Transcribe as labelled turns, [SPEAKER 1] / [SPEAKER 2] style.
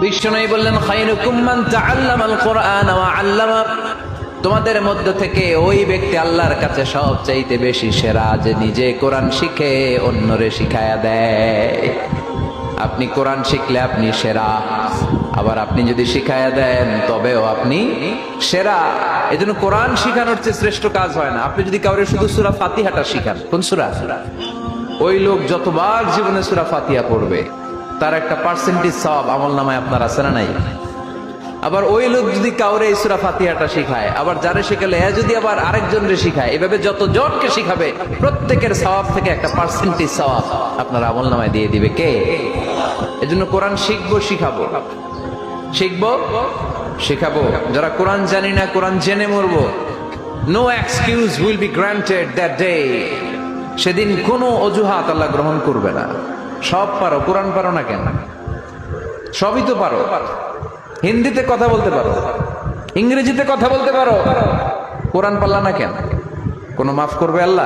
[SPEAKER 1] বিশ্বনবী বললেন, খায়রুকুম মান তাআল্লামাল কুরআন ওয়া আল্লামা। তোমাদের মধ্য থেকে ওই ব্যক্তি আল্লাহর কাছে সবচাইতে বেশি সেরা, যে নিজে কোরআন শিখে অন্যরে শিখায়া দেয়। আপনি কোরআন শিখলে আপনি সেরা, আবার আপনি যদি শিখায়া দেন তবেও আপনি সেরা। এজন্য কোরআন শিখানোর চেয়ে শ্রেষ্ঠ কাজ হয় না। আপনি যদি কাউরে শুধু সূরা ফাতিহাটা শিখান, কোন সূরা, ওই লোক যতবার জীবনে সূরা ফাতিহা পড়বে তার একটা পার্সেন্টেজ সওয়াব আমলনামায় আপনার আছে না নাই? আবার ওই লোক যদি কাউরে এই সূরা ফাতিহাটা শিখায়, আবার যারে শিখালে যদি আবার আরেকজনরে শিখায়, এভাবে যত জনকে শিখাবে প্রত্যেকের সওয়াব থেকে একটা পার্সেন্টেজ সওয়াব আপনার আমলনামায় দিয়ে দিবে কে? এজন্য কোরআন শিখবো, শিখাবো, শিখবো, শিখাবো। যারা কোরআন জানি না, কোরআন জেনে মরবো। No excuse will be granted that day. সেদিন কোনো অজুহাত আল্লাহ গ্রহণ করবে না। সব পারো, কোরআন পারো না কেন? সবই তো পারো। হিন্দিতে কথা বলতে পারো, ইংরেজিতে কথা বলতে পারো, কোরআন পারলা না কেন? কোনো মাফ করবে আল্লাহ?